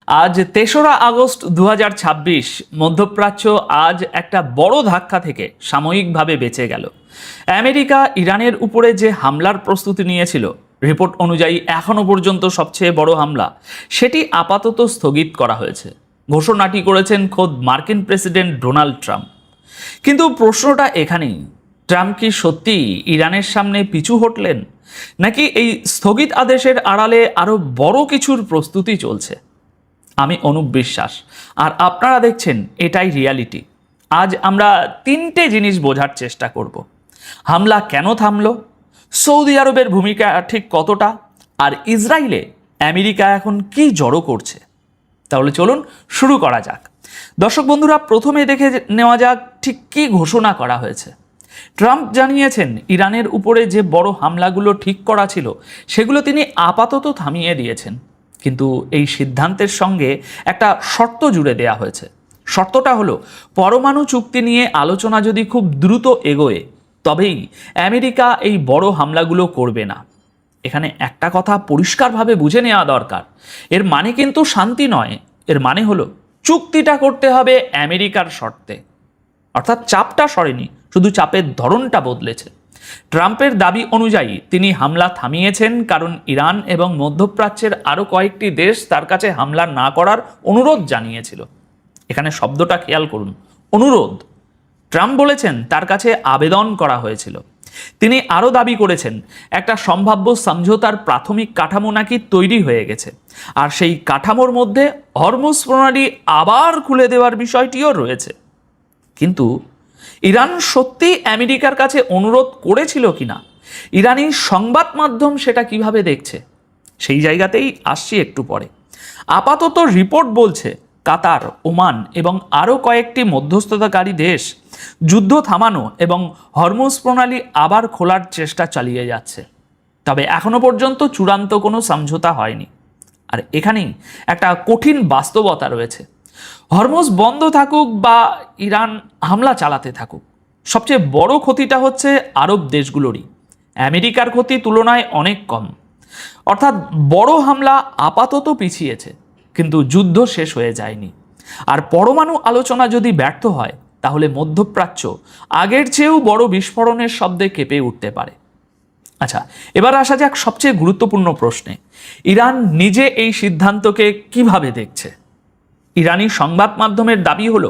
আজ ৩রা আগস্ট ২০২৬ মধ্যপ্রাচ্য আজ একটা বড় ধাক্কা থেকে সাময়িকভাবে বেঁচে গেল। আমেরিকা ইরানের উপরে যে হামলার প্রস্তুতি নিয়েছিল, রিপোর্ট অনুযায়ী এখনো পর্যন্ত সবচেয়ে বড় হামলা, সেটি আপাতত স্থগিত করা হয়েছে। ঘোষণাটি করেছেন খোদ মার্কিন প্রেসিডেন্ট ডোনাল্ড ট্রাম্প। কিন্তু প্রশ্নটা এখানেই, ট্রাম্প কি সত্যিই ইরানের সামনে পিছু হটলেন, নাকি এই স্থগিত আদেশের আড়ালে আরও বড় কিছুর প্রস্তুতি চলছে? আমি অনুপ বিশ্বাস, আর আপনারা দেখছেন এটাই রিয়ালিটি। আজ আমরা তিনটে জিনিস বোঝার চেষ্টা করব। হামলা কেন থামলো, সৌদি আরবের ভূমিকা ঠিক কতটা, আর ইসরায়েলে আমেরিকা এখন কি জড়ো করছে। তাহলে চলুন শুরু করা যাক। দর্শক বন্ধুরা, প্রথমে দেখে নেওয়া যাক ঠিক কী ঘোষণা করা হয়েছে। ট্রাম্প জানিয়েছেন ইরানের উপরে যে বড় হামলাগুলো ঠিক করা ছিল সেগুলো তিনি আপাতত থামিয়ে দিয়েছেন, কিন্তু এই সিদ্ধান্তের সঙ্গে একটা শর্ত জুড়ে দেয়া হয়েছে। শর্তটা হলো, পরমাণু চুক্তি নিয়ে আলোচনা যদি খুব দ্রুত এগোয় তবেই আমেরিকা এই বড় হামলাগুলো করবে না। এখানে একটা কথা পরিষ্কারভাবে বুঝে নেওয়া দরকার, এর মানে কিন্তু শান্তি নয়, এর মানে হলো চুক্তিটা করতে হবে আমেরিকার শর্তে। অর্থাৎ চাপটা সরেনি, শুধু চাপের ধরনটা বদলেছে। ট্রাম্পের দাবি অনুযায়ী তিনি হামলা থামিয়েছেন কারণ ইরান এবং মধ্যপ্রাচ্যের আরও কয়েকটি দেশ তার কাছে হামলা না করার অনুরোধ জানিয়েছিল। এখানে শব্দটা খেয়াল করুন, অনুরোধ। ট্রাম্প বলেছেন তার কাছে আবেদন করা হয়েছিল। তিনি আরও দাবি করেছেন একটা সম্ভাব্য সমঝোতার প্রাথমিক কাঠামো নাকি তৈরি হয়ে গেছে, আর সেই কাঠামোর মধ্যে হরমুজ প্রণালী আবার খুলে দেওয়ার বিষয়টিও রয়েছে। কিন্তু ইরান সত্যি আমেরিকার কাছে অনুরোধ করেছিল কিনা, ইরানি সংবাদ মাধ্যম সেটা কিভাবে দেখছে, সেই জায়গাতেই আসছি একটু পরে। আপাতত রিপোর্ট বলছে কাতার, ওমান এবং আরও কয়েকটি মধ্যস্থতাকারী দেশ যুদ্ধ থামানো এবং হরমুজ প্রণালী আবার খোলার চেষ্টা চালিয়ে যাচ্ছে। তবে এখনো পর্যন্ত চূড়ান্ত কোনো সমঝোতা হয়নি। আর এখানেই একটা কঠিন বাস্তবতা রয়েছে। হরমুজ বন্ধ থাকুক বা ইরান হামলা চালাতে থাকুক, সবচেয়ে বড় ক্ষতিটা হচ্ছে আরব দেশগুলোরই। আমেরিকার ক্ষতি তুলনায় অনেক কম। অর্থাৎ বড় হামলা আপাতত পিছিয়েছে, কিন্তু যুদ্ধ শেষ হয়ে যায়নি। আর পরমাণু আলোচনা যদি ব্যর্থ হয় তাহলে মধ্যপ্রাচ্য আগের চেয়েও বড় বিস্ফোরণের শব্দে কেঁপে উঠতে পারে। আচ্ছা, এবার আসা যাক সবচেয়ে গুরুত্বপূর্ণ প্রশ্নে। ইরান নিজে এই সিদ্ধান্তকে কিভাবে দেখছে? ইরানি সংবাদ মাধ্যমের দাবি হলো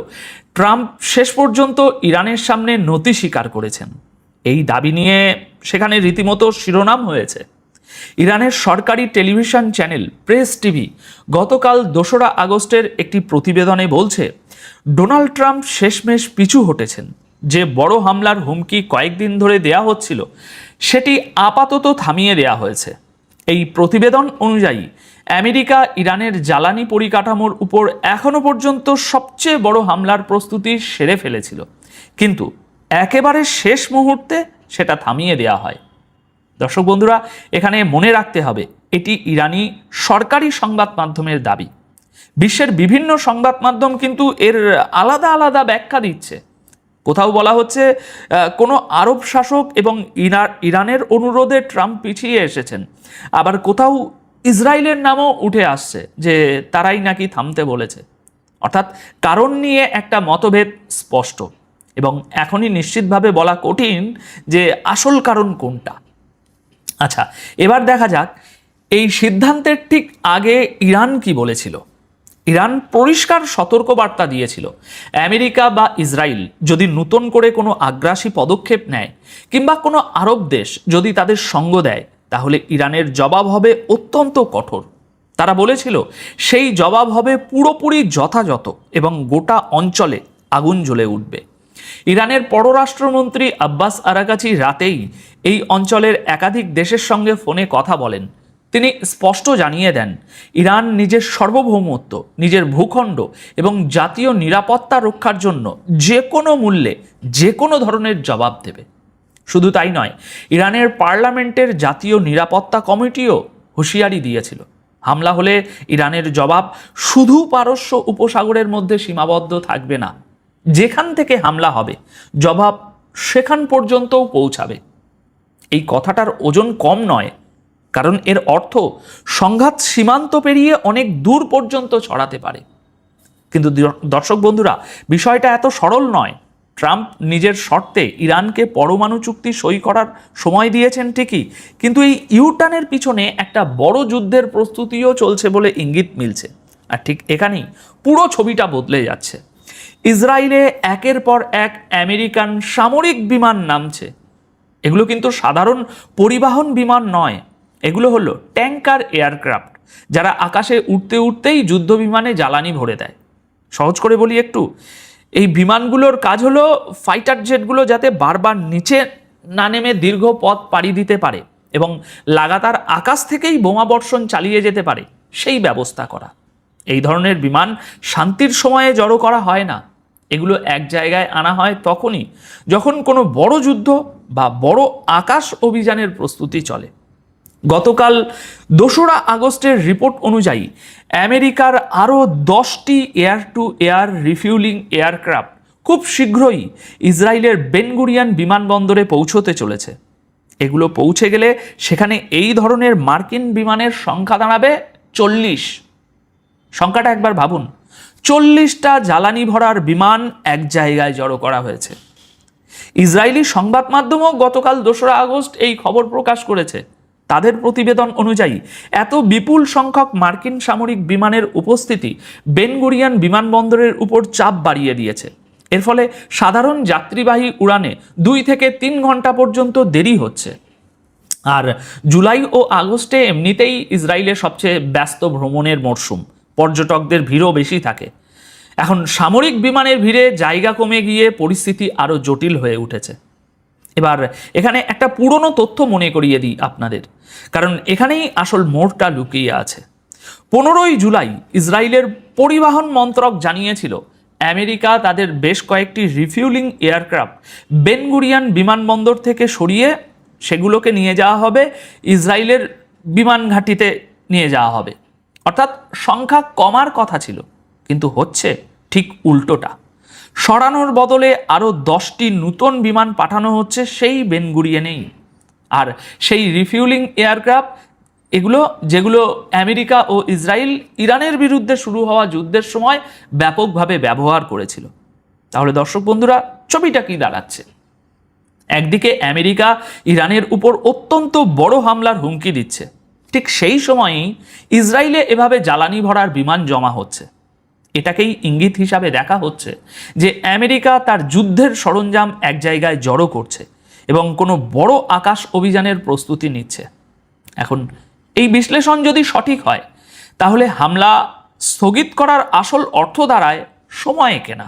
ট্রাম্প শেষ পর্যন্ত ইরানের সামনে নতি স্বীকার করেছেন। এই দাবি নিয়ে সেখানে রীতিমতো শিরোনাম হয়েছে। ইরানের সরকারি টেলিভিশন চ্যানেল প্রেস টিভি গতকাল ২রা আগস্টের একটি প্রতিবেদনে বলছে, ডোনাল্ড ট্রাম্প শেষমেশ পিছু হটেছেন। যে বড় হামলার হুমকি কয়েকদিন ধরে দেয়া হচ্ছিল সেটি আপাতত থামিয়ে দেয়া হয়েছে। এই প্রতিবেদন অনুযায়ী আমেরিকা ইরানের জ্বালানি পরিকাঠামোর উপর এখনো পর্যন্ত সবচেয়ে বড় হামলার প্রস্তুতি সেরে ফেলেছিল, কিন্তু একেবারে শেষ মুহূর্তে সেটা থামিয়ে দেয়া হয়। দর্শক বন্ধুরা, এখানে মনে রাখতে হবে এটি ইরানি সরকারি সংবাদ মাধ্যমের দাবি। বিশ্বের বিভিন্ন সংবাদ মাধ্যম কিন্তু এর আলাদা আলাদা ব্যাখ্যা দিচ্ছে। কোথাও বলা হচ্ছে কোনো আরব শাসক এবং ইরানের অনুরোধে ট্রাম্প পিছিয়ে এসেছেন, আবার কোথাও ইসরায়েলের নামও উঠে আসছে যে তারাই নাকি থামতে বলেছে। অর্থাৎ কারণ নিয়ে একটা মতভেদ স্পষ্ট, এবং এখনই নিশ্চিতভাবে বলা কঠিন যে আসল কারণ কোনটা। আচ্ছা, এবার দেখা যাক এই সিদ্ধান্তের ঠিক আগে ইরান কি বলেছিল। ইরান পরিষ্কার সতর্কবার্তা দিয়েছিল, আমেরিকা বা ইসরায়েল যদি নতুন করে কোনো আগ্রাসী পদক্ষেপ নেয় কিংবা কোনো আরব দেশ যদি তাদের সঙ্গ দেয় তাহলে ইরানের জবাব হবে অত্যন্ত কঠোর। তারা বলেছিল সেই জবাব হবে পুরোপুরি যথাযথ এবং গোটা অঞ্চলে আগুন জ্বলে উঠবে। ইরানের পররাষ্ট্রমন্ত্রী আব্বাস আরাগাচি রাতেই এই অঞ্চলের একাধিক দেশের সঙ্গে ফোনে কথা বলেন। তিনি স্পষ্ট জানিয়ে দেন, ইরান নিজের সার্বভৌমত্ব, নিজের ভূখণ্ড এবং জাতীয় নিরাপত্তা রক্ষার জন্য যে কোনো মূল্যে যে কোনো ধরনের জবাব দেবে। শুধু তাই নয়, ইরানের পার্লামেন্টের জাতীয় নিরাপত্তা কমিটিও হুঁশিয়ারি দিয়েছিল, হামলা হলে ইরানের জবাব শুধু পারস্য উপসাগরের মধ্যে সীমাবদ্ধ থাকবে না, যেখান থেকে হামলা হবে জবাব সেখান পর্যন্তও পৌঁছাবে। এই কথাটার ওজন কম নয়, কারণ এর অর্থ সংঘাত সীমান্ত পেরিয়ে অনেক দূর পর্যন্ত ছড়াতে পারে। কিন্তু দর্শক বন্ধুরা, বিষয়টা এত সরল নয়। ট্রাম্প নিজের শর্তে ইরানকে পরমাণু চুক্তি সই করার সময় দিয়েছেন ঠিকই, কিন্তু এই ইউটার্নের পিছনে একটা বড় যুদ্ধের প্রস্তুতিও চলছে বলে ইঙ্গিত মিলছে। আর ঠিক এখানেই পুরো ছবিটা বদলে যাচ্ছে। ইসরায়েলে একের পর এক আমেরিকান সামরিক বিমান নামছে। এগুলো কিন্তু সাধারণ পরিবহন বিমান নয়, এগুলো হলো ট্যাঙ্কার এয়ারক্রাফট, যারা আকাশে উঠতে উঠতেই যুদ্ধ বিমানে জ্বালানি ভরে দেয়। সহজ করে বলি একটু, এই বিমানগুলোর কাজ হলো ফাইটার জেটগুলো যাতে বারবার নিচে না নেমে দীর্ঘ পথ পাড়ি দিতে পারে এবং লাগাতার আকাশ থেকেই বোমাবর্ষণ চালিয়ে যেতে পারে সেই ব্যবস্থা করা। এই ধরনের বিমান শান্তির সময়ে জড়ো করা হয় না, এগুলো এক জায়গায় আনা হয় তখনই যখন কোনো বড় যুদ্ধ বা বড় আকাশ অভিযানের প্রস্তুতি চলে। গতকাল 2রা আগস্টের রিপোর্ট অনুযায়ী আমেরিকার আরও 10টি air two air refuelling aircraft খুব শীঘ্রই ইসরায়েলের বেনগুরিয়ান বিমানবন্দরে পৌঁছতে চলেছে। এগুলো পৌঁছে গেলে সেখানে এই ধরনের মার্কিন বিমানের সংখ্যা দাঁড়াবে 40। সংখ্যাটা একবার ভাবুন, 40টা জ্বালানি ভরার বিমান এক জায়গায় জড়ো করা হয়েছে। ইসরায়েলি সংবাদ মাধ্যমও গতকাল 2রা আগস্ট এই খবর প্রকাশ করেছে। তাদের প্রতিবেদন অনুযায়ী এত বিপুল সংখ্যক মার্কিন সামরিক বিমানের উপস্থিতি বেনগুরিয়ান বিমানবন্দরের উপর চাপ বাড়িয়ে দিয়েছে। এর ফলে সাধারণ যাত্রীবাহী উড়ানে 2 থেকে 3 ঘন্টা পর্যন্ত দেরি হচ্ছে। আর জুলাই ও আগস্টে এমনিতেই ইসরায়েলের সবচেয়ে ব্যস্ত ভ্রমণের মরশুম, পর্যটকদের ভিড়ও বেশি থাকে। এখন সামরিক বিমানের ভিড়ে জায়গা কমে গিয়ে পরিস্থিতি আরও জটিল হয়ে উঠেছে। এবার এখানে একটা পুরনো তথ্য মনে করিয়ে দিই আপনাদের, কারণ এখানেই আসল মোড়টা লুকিয়ে আছে। 15ই জুলাই ইসরায়েলের পরিবহন মন্ত্রক জানিয়েছিল আমেরিকা তাদের বেশ কয়েকটি রিফিউলিং এয়ারক্রাফট বেনগুরিয়ান বিমানবন্দর থেকে সরিয়ে সেগুলোকে নিয়ে যাওয়া হবে ইসরায়েলের বিমান ঘাঁটিতে নিয়ে যাওয়া হবে। অর্থাৎ সংখ্যা কমার কথা ছিল, কিন্তু হচ্ছে ঠিক উল্টোটা। সরানোর বদলে আরও 10টি নতুন বিমান পাঠানো হচ্ছে সেই বেনগুরিয়ানেই। আর সেই রিফিউলিং এয়ারক্রাফট এগুলো যেগুলো আমেরিকা ও ইসরায়েল ইরানের বিরুদ্ধে শুরু হওয়া যুদ্ধের সময় ব্যাপকভাবে ব্যবহার করেছিল। তাহলে দর্শক বন্ধুরা, ছবিটা কি দাঁড়াচ্ছে? একদিকে আমেরিকা ইরানের উপর অত্যন্ত বড় হামলার হুমকি দিচ্ছে, ঠিক সেই সময়েই ইসরায়েলে এভাবে জ্বালানি ভরার বিমান জমা হচ্ছে। এটাকেই ইঙ্গিত হিসাবে দেখা হচ্ছে যে আমেরিকা তার যুদ্ধের সরঞ্জাম এক জায়গায় জড়ো করছে এবং কোনো বড় আকাশ অভিযানের প্রস্তুতি নিচ্ছে। এখন এই বিশ্লেষণ যদি সঠিক হয়, তাহলে হামলা স্থগিত করার আসল অর্থ দাঁড়ায় সময় কেনা,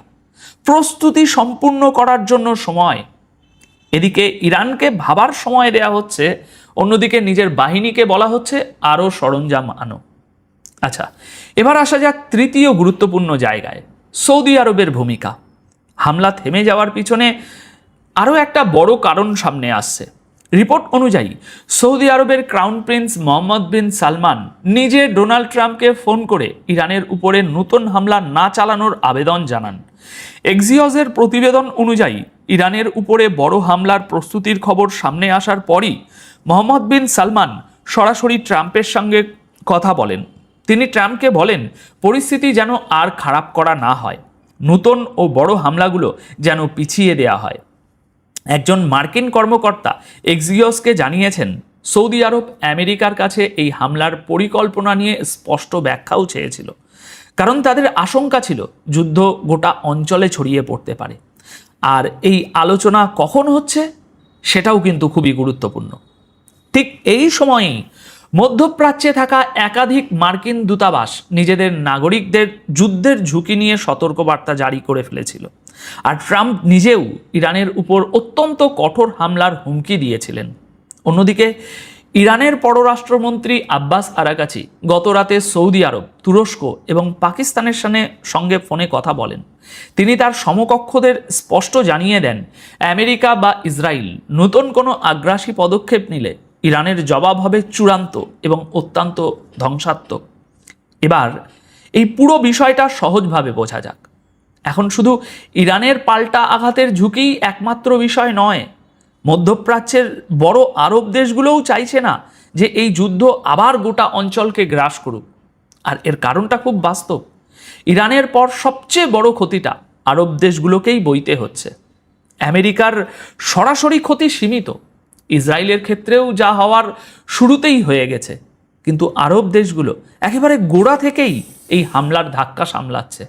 প্রস্তুতি সম্পূর্ণ করার জন্য সময়। এদিকে ইরানকে ভাবার সময় দেয়া হচ্ছে, অন্যদিকে নিজের বাহিনীকে বলা হচ্ছে আরও সরঞ্জাম আনো। আচ্ছা, এবার আসা যাক তৃতীয় গুরুত্বপূর্ণ জায়গায়, সৌদি আরবের ভূমিকা। হামলা থেমে যাওয়ার পিছনে আরও একটা বড় কারণ সামনে আসছে। রিপোর্ট অনুযায়ী সৌদি আরবের ক্রাউন প্রিন্স মোহাম্মদ বিন সালমান নিজে ডোনাল্ড ট্রাম্পকে ফোন করে ইরানের উপরে নতুন হামলা না চালানোর আবেদন জানান। এক্সিওসের প্রতিবেদন অনুযায়ী ইরানের উপরে বড় হামলার প্রস্তুতির খবর সামনে আসার পরই মোহাম্মদ বিন সালমান সরাসরি ট্রাম্পের সঙ্গে কথা বলেন। তিনি ট্রাম্পকে বলেন পরিস্থিতি যেন আর খারাপ করা না হয়, নতুন ও বড় হামলাগুলো যেন পিছিয়ে দেয়া হয়। একজন মার্কিন কর্মকর্তা এক্সিওসকে জানিয়েছেন সৌদি আরব আমেরিকার কাছে এই হামলার পরিকল্পনা নিয়ে স্পষ্ট ব্যাখ্যাও চেয়েছিল, কারণ তাদের আশঙ্কা ছিল যুদ্ধ গোটা অঞ্চলে ছড়িয়ে পড়তে পারে। আর এই আলোচনা কখন হচ্ছে সেটাও কিন্তু খুবই গুরুত্বপূর্ণ। ঠিক এই সময়েই মধ্যপ্রাচ্যে থাকা একাধিক মার্কিন দূতাবাস নিজেদের নাগরিকদের যুদ্ধের ঝুঁকি নিয়ে সতর্কবার্তা জারি করে ফেলেছিল। আর ট্রাম্প নিজেও ইরানের উপর অত্যন্ত কঠোর হামলার হুমকি দিয়েছিলেন। অন্যদিকে ইরানের পররাষ্ট্রমন্ত্রী আব্বাস আরাকাচি গতরাতে সৌদি আরব, তুরস্ক এবং পাকিস্তানের সঙ্গে ফোনে কথা বলেন। তিনি তার সমকক্ষদের স্পষ্ট জানিয়ে দেন আমেরিকা বা ইসরায়েল নতুন কোনো আগ্রাসী পদক্ষেপ নিলে ইরানের জবাব হবে চূড়ান্ত এবং অত্যন্ত ধ্বংসাত্মক। এবার এই পুরো বিষয়টা সহজভাবে বোঝা যাক। এখন শুধু ইরানের পাল্টা আঘাতের ঝুঁকি একমাত্র বিষয় নয়। মধ্যপ্রাচ্যের বড় আরব দেশগুলোও চাইছে না যে এই যুদ্ধ আবার গোটা অঞ্চলকে গ্রাস করুক। আর এর কারণটা খুব বাস্তব। ইরানের পর সবচেয়ে বড় ক্ষতিটা আরব দেশগুলোকেই বইতে হচ্ছে। আমেরিকার সরাসরি ক্ষতি সীমিত, ইসরায়েলের ক্ষেত্রেও যা হওয়ার শুরুতেই হয়ে গেছে, কিন্তু আরব দেশগুলো একেবারে গোড়া থেকেই এই হামলার ধাক্কা সামলাচ্ছে।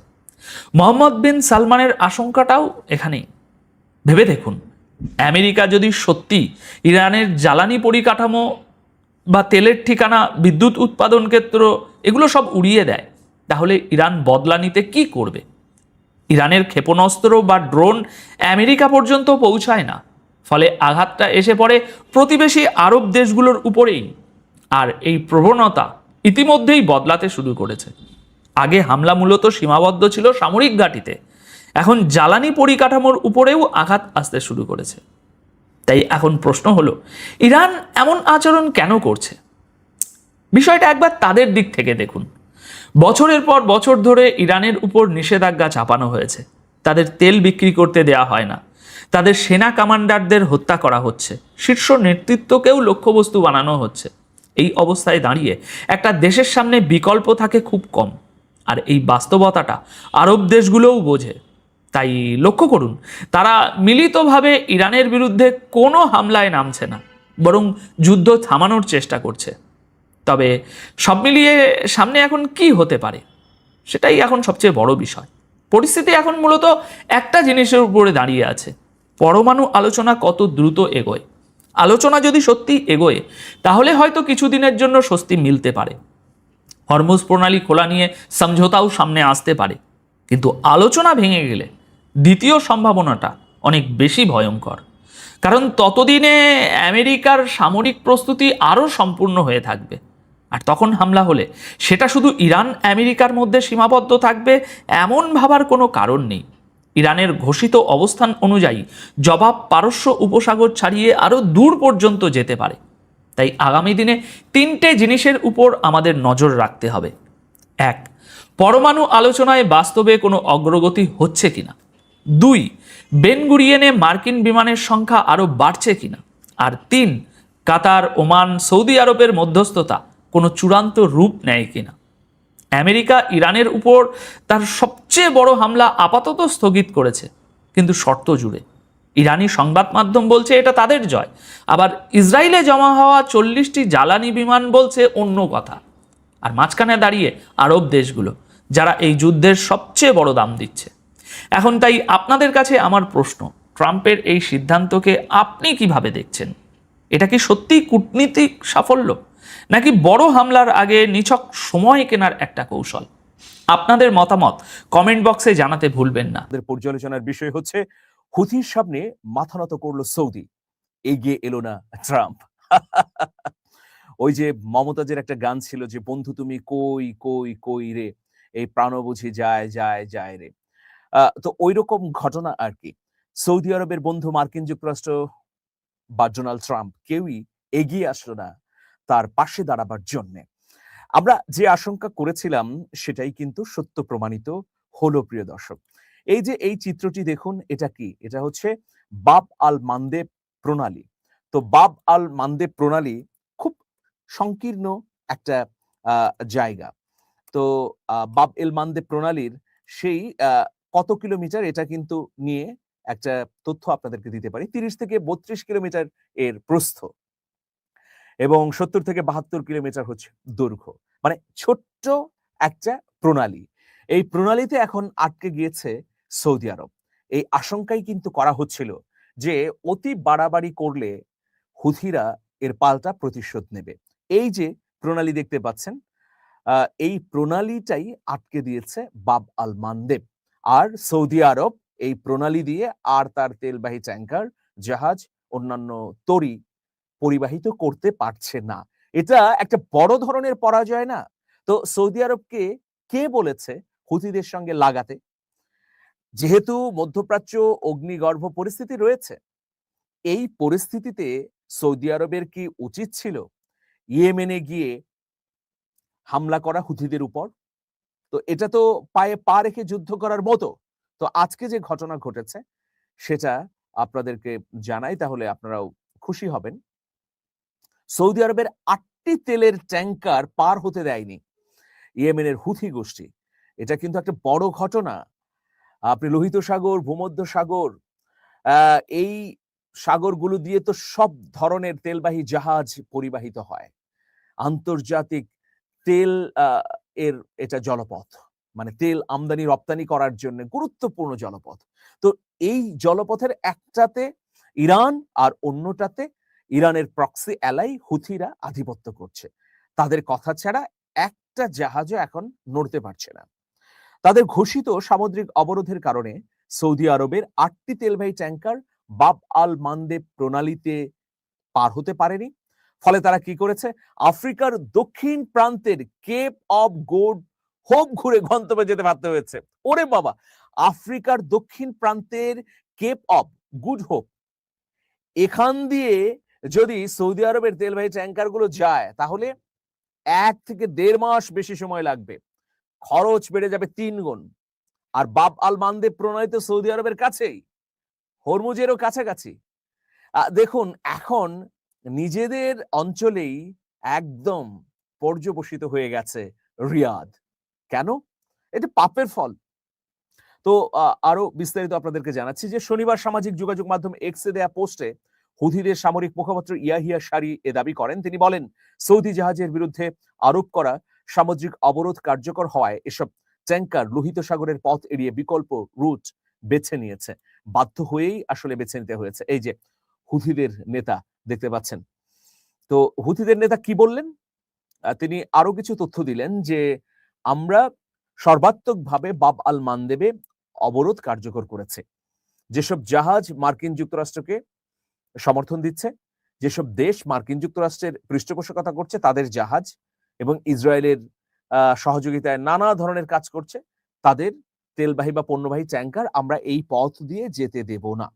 মোহাম্মদ বিন সালমানের আশঙ্কাটাও এখানেই। ভেবে দেখুন, আমেরিকা যদি সত্যি ইরানের জ্বালানি পরিকাঠামো বা তেলের ঠিকানা, বিদ্যুৎ উৎপাদন ক্ষেত্র এগুলো সব উড়িয়ে দেয়, তাহলে ইরান বদলা নিতে কি করবে? ইরানের ক্ষেপণাস্ত্র বা ড্রোন আমেরিকা পর্যন্ত পৌঁছায় না, ফলে আঘাতটা এসে পড়ে প্রতিবেশী আরব দেশগুলোর উপরেই। আর এই প্রবণতা ইতিমধ্যেই বদলাতে শুরু করেছে। আগে হামলা মূলত সীমাবদ্ধ ছিল সামরিক ঘাঁটিতে, এখন জ্বালানি পরিকাঠামোর উপরেও আঘাত আসতে শুরু করেছে। তাই এখন প্রশ্ন হলো, ইরান এমন আচরণ কেন করছে? বিষয়টা একবার তাদের দিক থেকে দেখুন। বছরের পর বছর ধরে ইরানের উপর নিষেধাজ্ঞা চাপানো হয়েছে, তাদের তেল বিক্রি করতে দেয়া হয় না, তাদের সেনা কমান্ডারদের হত্যা করা হচ্ছে, শীর্ষ নেতৃত্বকেও লক্ষ্যবস্তু বানানো হচ্ছে। এই অবস্থায় দাঁড়িয়ে একটা দেশের সামনে বিকল্প থাকে খুব কম, আর এই বাস্তবতাটা আরব দেশগুলোও বোঝে। তাই লক্ষ্য করুন, তারা মিলিতভাবে ইরানের বিরুদ্ধে কোনো হামলায় নামছে না, বরং যুদ্ধ থামানোর চেষ্টা করছে। তবে সব মিলিয়ে সামনে এখন কি হতে পারে, সেটাই এখন সবচেয়ে বড় বিষয়। পরিস্থিতি এখন মূলত একটা জিনিসের উপরে দাঁড়িয়ে আছে: পরমাণু আলোচনা কত দ্রুত এগোয়। আলোচনা যদি সত্যি এগোয়, তাহলে হয়তো কিছুদিনের জন্য স্বস্তি মিলতে পারে, হরমুজ প্রণালী খোলা নিয়ে সমঝোতাও সামনে আসতে পারে। কিন্তু আলোচনা ভেঙে গেলে দ্বিতীয় সম্ভাবনাটা অনেক বেশি ভয়ঙ্কর, কারণ ততদিনে আমেরিকার সামরিক প্রস্তুতি আরও সম্পূর্ণ হয়ে থাকবে। আর তখন হামলা হলে সেটা শুধু ইরান আমেরিকার মধ্যে সীমাবদ্ধ থাকবে এমন ভাবার কোনো কারণ নেই। ইরানের ঘোষিত অবস্থান অনুযায়ী জবাব পারস্য উপসাগর ছাড়িয়ে আরও দূর পর্যন্ত যেতে পারে। তাই আগামী দিনে তিনটে জিনিসের উপর আমাদের নজর রাখতে হবে। এক, পরমাণু আলোচনায় বাস্তবে কোনো অগ্রগতি হচ্ছে কিনা। দুই, বেন গুরিয়েনে মার্কিন বিমানের সংখ্যা আরও বাড়ছে কিনা। আর তিন, কাতার, ওমান, সৌদি আরবের মধ্যস্থতা কোনো চূড়ান্ত রূপ নেয় কিনা। আমেরিকা ইরানের উপর তার সবচেয়ে বড় হামলা আপাতত স্থগিত করেছে, কিন্তু শর্ত জুড়ে। ইরানি সংবাদ মাধ্যম বলছে এটা তাদের জয়, আবার ইসরায়েলে জমা হওয়া 40টি জ্বালানি বিমান বলছে অন্য কথা। আর মাঝখানে দাঁড়িয়ে আরব দেশগুলো, যারা এই যুদ্ধের সবচেয়ে বড় দাম দিচ্ছে। এখন তাই আপনাদের কাছে আমার প্রশ্ন, ট্রাম্পের এই সিদ্ধান্তকে আপনি কিভাবে দেখছেন? এটা কি সত্যিই কূটনীতিক সাফল্য, নাকি বড় হামলার আগে নিছক সময় কেনার একটা কৌশল? আপনাদের মতামত কমেন্ট বক্সে জানাতে ভুলবেন না। পর্যালোচনার বিষয় হচ্ছে, হুথির সামনে মাথা নত করলো সৌদি, এগিয়ে এলো না ট্রাম্প। ওই যে মমতাজের একটা গান ছিল যে, বন্ধু তুমি কই কই কই রে, এই প্রাণ বুঝি যায় যায় যায় রে। তো ওই রকম ঘটনা আর কি। সৌদি আরবের বন্ধু মার্কিন যুক্তরাষ্ট্র বা ডোনাল্ড ট্রাম্প কেউই এগিয়ে আসলো না তার পাশে দাঁড়াবার জন্য। আমরা যে আশঙ্কা করেছিলাম সেটাই কিন্তু সত্য প্রমাণিত হলো, প্রিয় দর্শক। এই যে এই চিত্রটি দেখুন, এটা কি? এটা হচ্ছে বাব আল মান্দেব প্রণালী। তো বাব আল মান্দেব প্রণালী খুব সংকীর্ণ একটা জায়গা। তো বাব এল মান্দেব প্রণালীর সেই কত কিলোমিটার, এটা কিন্তু নিয়ে একটা তথ্য আপনাদেরকে দিতে পারি। 30 থেকে 32 কিলোমিটার এর প্রস্থ এবং 70 থেকে 72 কিলোমিটার হচ্ছে দৈর্ঘ্য। মানে ছোট্ট একটা প্রণালী। এই প্রণালীতে এখন আটকে গিয়েছে সৌদি আরব। এই আশঙ্কাই কিন্তু করা হচ্ছিল যে অতি বাড়াবাড়ি করলে হুথিরা এর পাল্টা প্রতিশোধ নেবে। এই যে প্রণালী দেখতে পাচ্ছেন, এই প্রণালীটাই আটকে দিয়েছে বাব আল মান্দেব। আর সৌদি আরব এই প্রণালী দিয়ে আর তার তেলবাহী ট্যাঙ্কার, জাহাজ, অন্যান্য তরি পরিবাহিত করতে পারছে না। এটা একটা বড় ধরনের পরাজয় না? তো সৌদি আরবকে কে বলেছে হুথিদের সঙ্গে লাগাতে? যেহেতু মধ্যপ্রাচ্য অগ্নিগর্ভ পরিস্থিতি রয়েছে, এই পরিস্থিতিতে সৌদি আরবের কি উচিত ছিল ইয়েমেনে গিয়ে হামলা করা হুথিদের উপর? তো এটা তো পায়ে পা রেখে যুদ্ধ করার মতো। তো আজকে যে ঘটনা ঘটেছে সেটা আপনাদেরকে জানাই, তাহলে আপনারাও খুশি হবেন। সৌদি আরবের 8টি তেলের ট্যাঙ্কার পার হতে দেয়নি ইয়েমেনের হুথি গোষ্ঠী। এটা কিন্তু একটা বড় ঘটনা। আপনি লোহিত সাগর, ভূমধ্য সাগর, এই সাগরগুলো দিয়ে তো সব ধরনের তেলবাহী জাহাজ পরিবাহিত হয়। আন্তর্জাতিক তেল এর এটা জলপথ। মানে তেল আমদানি রপ্তানি করার জন্য গুরুত্বপূর্ণ জলপথ। তো এই জলপথের একটাতে ইরান আর অন্যটাতে ইরানের প্রক্সি অ্যালাই হুথিরা আধিপত্য করছে। তাদের কথা ছাড়া একটা জাহাজও এখন নড়তে পারছে না। তাদের ঘোষিত সামুদ্রিক অবরোধের কারণে সৌদি আরবের 8টি তেলবাহী ট্যাঙ্কার বাব আল মানদেব প্রণালীতে পার হতে পারেনি। ফলে তারা কি করেছে, আফ্রিকার দক্ষিণ প্রান্তের কেপ অফ গুড হোপ ঘুরে গন্তব্যে যেতে বাধ্য হয়েছে। ওরে বাবা, আফ্রিকার দক্ষিণ প্রান্তের কেপ অফ গুড হোপ, এখান দিয়ে যদি সৌদি আরবের তেলবাহী ট্যাঙ্কার গুলো যায় তাহলে 1 থেকে 1.5 মাস বেশি সময় লাগবে, খরচ বেড়ে যাবে 3 গুণ। আর বাব আল মানদেব প্রণালী তো সৌদি আরবের কাছেই, হরমুজেরও কাছাকাছি। দেখুন এখন নিজেদের অঞ্চলেই একদম পর্যবসিত হয়ে গেছে রিয়াদ। কেন? এটা পাপের ফল। তো আরো বিস্তারিত আপনাদেরকে জানাচ্ছি যে শনিবার সামাজিক যোগাযোগ মাধ্যম এক্সে দেয়া পোস্টে হুথিদের সামরিক মুখপাত্র ইয়াহিয়া সারি এ দাবি করেন। তিনি বলেন, সৌদি জাহাজের বিরুদ্ধে আরোপ করা সামুদ্রিক অবরোধ কার্যকর হওয়ায় এসব ট্যাঙ্কার লোহিত সাগরের পথ এড়িয়ে বিকল্প রুট বেছে নিয়েছে। বাধ্য হয়েই আসলে বেছে নিতে হয়েছে। এই যে হুথিদের নেতা দেখতে পাচ্ছেন। তো হুথিদের নেতা কি বললেন? তিনি আরো কিছু তথ্য দিলেন যে আমরা সর্বাত্মকভাবে বাব আল মানদেবে অবরোধ কার্যকর করেছে। যেসব জাহাজ মার্কিন যুক্তরাষ্ট্রকে সমর্থন দিচ্ছে, যেসব দেশ মার্কিন যুক্তরাষ্ট্রের পৃষ্ঠপোষকতা করছে তাদের জাহাজ এবং ইসরায়েলের সহযোগিতায় নানা ধরনের কাজ করছে, তাদের তেলবাহী বা পণ্যবাহী ট্যাঙ্কার আমরা এই পথ দিয়ে যেতে দেব না।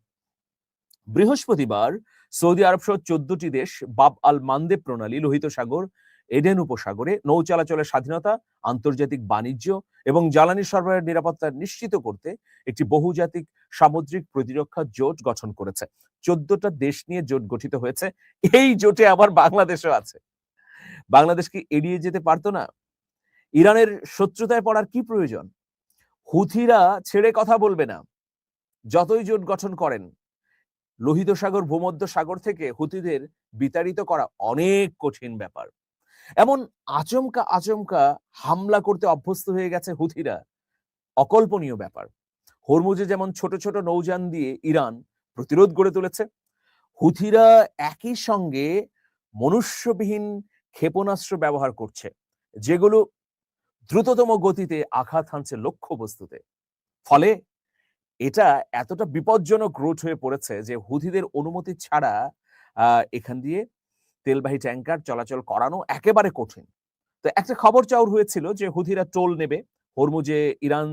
বৃহস্পতিবার সৌদি আরব সহ 14টি দেশ বাব আল মানদেব প্রণালী, লোহিত সাগর, এডেন উপসাগরে নৌ চলাচলের স্বাধীনতা, আন্তর্জাতিক বাণিজ্য এবং জ্বালানি সরবরাহের নিরাপত্তা নিশ্চিত করতে একটি বহুজাতিক সামুদ্রিক প্রতিরক্ষা জোট গঠন করেছে। 14টা দেশ নিয়ে জোট গঠিত হয়েছে। এই জোটে আবার বাংলাদেশও আছে। বাংলাদেশ কি এড়িয়ে যেতে পারতো না? ইরানের শত্রুতায় পড়ার কি প্রয়োজন? হুথিরা ছেড়ে কথা বলবে না, যতই জোট গঠন করেন। লোহিত সাগর, ভূমধ্য সাগর থেকে হুথিদের বিতাড়িত করা অনেক কঠিন ব্যাপার। এমন আচমকা আচমকা হামলা করতে অভ্যস্ত হয়ে গেছে হুথিরা, অকল্পনীয় ব্যাপার। হরমুজে যেমন ছোট ছোট নৌযান দিয়ে ইরান প্রতিরোধ গড়ে তুলেছে, হুথিরা একই সঙ্গে মনুষ্যবিহীন ক্ষেপণাস্ত্র ব্যবহার করছে, যেগুলো দ্রুততম গতিতে আঘাত হানছে লক্ষ্যবস্তুতে। ফলে এটা এতটা বিপজ্জনক রুট হয়ে পড়েছে যে হুথিদের অনুমতি ছাড়া এখান দিয়ে তেলবাহী ট্যাঙ্কার চলাচল করানো একেবারে কঠিন। তো একটা খবর চাউর হয়েছিল যে হুথিরা টোল নেবে, হরমুজে ইরান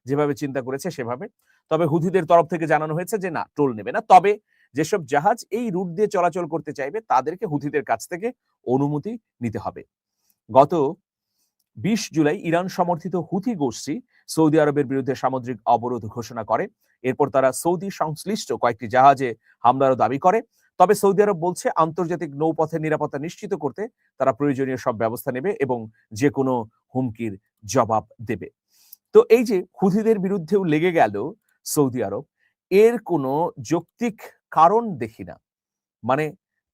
যেভাবে চিন্তা করেছে সেভাবে। তবে হুথিদের তরফ থেকে জানানো হয়েছে যে না, টোল নেবে না। তবে যেসব জাহাজ এই রুট দিয়ে চলাচল করতে চাইবে তাদেরকে হুথিদের কাছ থেকে অনুমতি নিতে হবে। গত 20 জুলাই ইরান সমর্থিত হুথি গোষ্ঠী সৌদি আরবের বিরুদ্ধে সামুদ্রিক অবরোধ ঘোষণা করে। এরপর তারা সৌদি সংশ্লিষ্ট কয়েকটি জাহাজে হামলারও দাবি করে। তবে সৌদি আরব বলছে আন্তর্জাতিক নৌপথের নিরাপত্তা নিশ্চিত করতে তারা প্রয়োজনীয় সব ব্যবস্থা নেবে এবং যে কোনো হুমকির জবাব দেবে। তো এই যে হুথিদের বিরুদ্ধেও লেগে গেল সৌদি আরব, এর কোনো যৌক্তিক কারণ দেখি না। মানে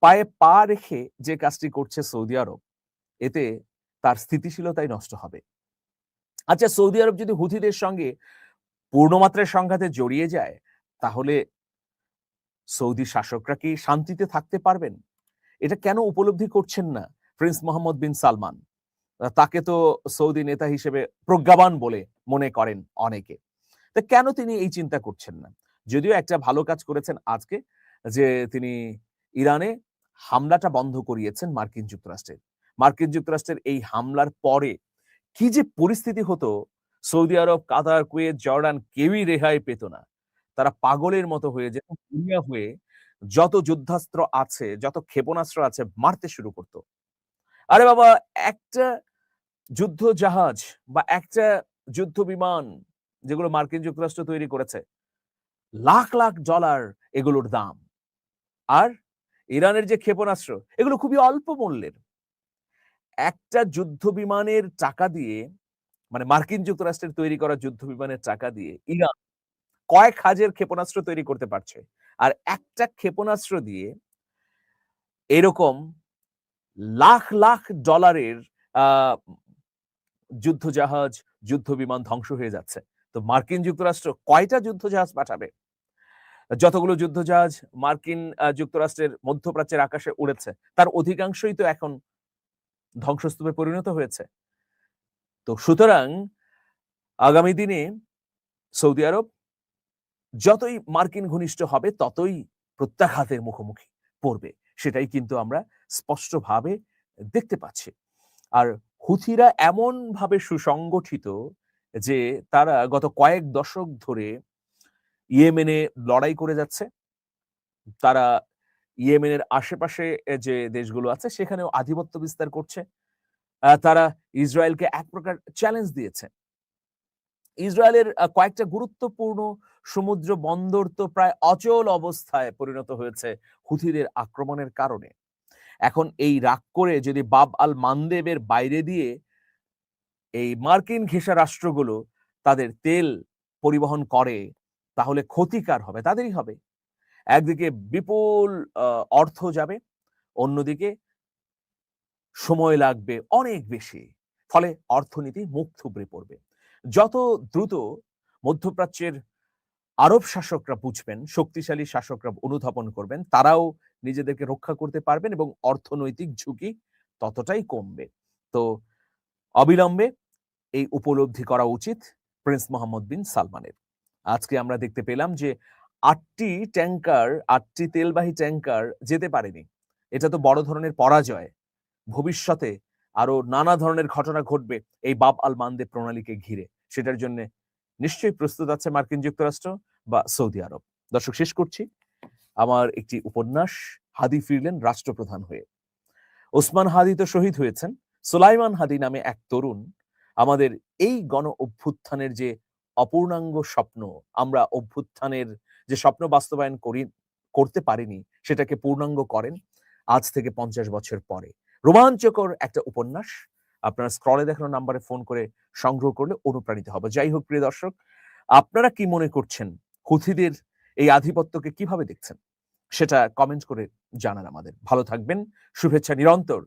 পায়ে পা রেখে যে কাজটি করছে সৌদি আরব, এতে তার স্থিতিশীলতাই নষ্ট হবে। আচ্ছা, সৌদি আরব যদি হুথিদের সঙ্গে পূর্ণমাত্রায় সংঘাতে জড়িয়ে যায় তাহলে সৌদি শাসকরা কি শান্তিতে থাকতে পারবেন? এটা কেন উপলব্ধি করছেন না প্রিন্স মোহাম্মদ বিন সালমান? তাকে তো সৌদি নেতা হিসেবে প্রজ্ঞাবান বলে মনে করেন অনেকে। তা কেন তিনি এই চিন্তা করছেন না? যদিও একটা ভালো কাজ করেছেন আজকে, যে তিনি ইরানে হামলাটা বন্ধ করিয়েছেন মার্কিন যুক্তরাষ্ট্রের। মার্কিন যুক্তরাষ্ট্রের এই হামলার পরে কি যে পরিস্থিতি হতো, সৌদি আরব, কাতার, কুয়েত, জর্ডান কেউই রেহাই পেত না। তারা পাগলের মতো হয়ে যেত, দুনিয়া হয়ে যত যুদ্ধাস্ত্র আছে, যত ক্ষেপণাস্ত্র আছে মারতে শুরু করত। আরে বাবা, একটা যুদ্ধ জাহাজ বা একটা যুদ্ধ বিমান যেগুলো মার্কিন যুক্তরাষ্ট্র তৈরি করেছে, লাখ লাখ ডলার এগুলোর দাম। আর ইরানের যে ক্ষেপণাস্ত্র, এগুলো খুবই অল্প মূল্যের। একটা যুদ্ধ বিমানের টাকা দিয়ে, মানে মার্কিন যুক্তরাষ্ট্রের তৈরি করা যুদ্ধ বিমানের টাকা দিয়ে ইরান কয়েক হাজার ক্ষেপণাস্ত্র তৈরি করতে পারছে। আর একটা ক্ষেপণাস্ত্র দিয়ে এরকম লাখ লাখ ডলারের আ যুদ্ধজাহাজ, যুদ্ধ বিমান ধ্বংস হয়ে যাচ্ছে। তো মার্কিন যুক্তরাষ্ট্র কয়টা যুদ্ধজাহাজ পাঠাবে? যতগুলো যুদ্ধজাহাজ মার্কিন যুক্তরাষ্ট্রের মধ্যপ্রাচ্যের আকাশে উড়েছে, তার অধিকাংশই তো এখন ধ্বংসস্তূপে পরিণত হয়েছে। তো সুতরাং আগামী দিনে সৌদি আরব যতই মার্কিন ঘনিষ্ঠ হবে ততই প্রত্যাঘাতের মুখোমুখি পড়বে। সেটাই কিন্তু আমরা স্পষ্টভাবে দেখতে পাচ্ছি। আর হুথিরা এমনভাবে সুসংগঠিত যে তারা গত কয়েক দশক ধরে ইয়েমেনে লড়াই করে যাচ্ছে। তারা ইয়েমেনের আশেপাশে যে দেশগুলো আছে সেখানেও আধিপত্য বিস্তার করছে। তারা ইসরায়েলকে এক প্রকার চ্যালেঞ্জ দিয়েছে। ইসরায়েলের কয়েকটা গুরুত্বপূর্ণ সমুদ্র বন্দর তো প্রায় অচল অবস্থায় পরিণত হয়েছে হুথিদের আক্রমণের কারণে। এখন এই রাগ করে যদি বাব আল মানদেবের বাইরে দিয়ে এই মার্কিন ঘেঁষা রাষ্ট্রগুলো তাদের তেল পরিবহন করে, তাহলে ক্ষতি কার হবে? তাদেরই হবে। একদিকে বিপুল অর্থ যাবে, অন্যদিকে সময় লাগবে অনেক বেশি। ফলে অর্থনীতি মুখ থুবড়ে পড়বে। যত দ্রুত মধ্যপ্রাচ্যের আরব শাসকরা বুঝবেন, শক্তিশালী শাসকরা অনুধাবন করবেন, তারাও নিজেদেরকে রক্ষা করতে পারবেন এবং অর্থনৈতিক ঝুঁকি ততটাই কমবে। তো অবিলম্বে এই উপলব্ধি করা উচিত প্রিন্স মোহাম্মদ বিন সালমানের। আজকে আমরা দেখতে পেলাম যে ৮টি তেলবাহী ট্যাঙ্কার যেতে পারেনি। এটা তো বড় ধরনের পরাজয়। ভবিষ্যতে আরো নানা ধরনের ঘটনা ঘটবে এই বাব আল মানদেব প্রণালীকে ঘিরে। সেটার জন্য নিশ্চয়ই প্রস্তুত আছে মার্কিন যুক্তরাষ্ট্র বা সৌদি আরব। দর্শক, শেষ করছি আমার একটি উপন্যাস, হাদি ফিরলেন রাষ্ট্রপ্রধান হয়ে। ওসমান হাদি তো শহীদ হয়েছেন, সুলাইমান হাদি নামে এক তরুণ আমাদের এই গণ অভ্যুত্থানের যে অপূর্ণাঙ্গ স্বপ্ন, আমরা অভ্যুত্থানের যে স্বপ্ন বাস্তবায়ন করতে পারিনি সেটাকে পূর্ণাঙ্গ করেন আজ থেকে 50 বছর পরে। রোমাঞ্চকর একটা উপন্যাস, আপনারা স্ক্রলে দেখানো নাম্বারে ফোন করে সংগ্রহ করলে অনুপ্রাণিত হবে। যাই হোক প্রিয় দর্শক, আপনারা কি মনে করছেন? হুথিদের এই আধিপত্যকে কিভাবে দেখছেন? সেটা কমেন্ট করে জানান আমাদের। ভালো থাকবেন, শুভেচ্ছা নিরন্তর।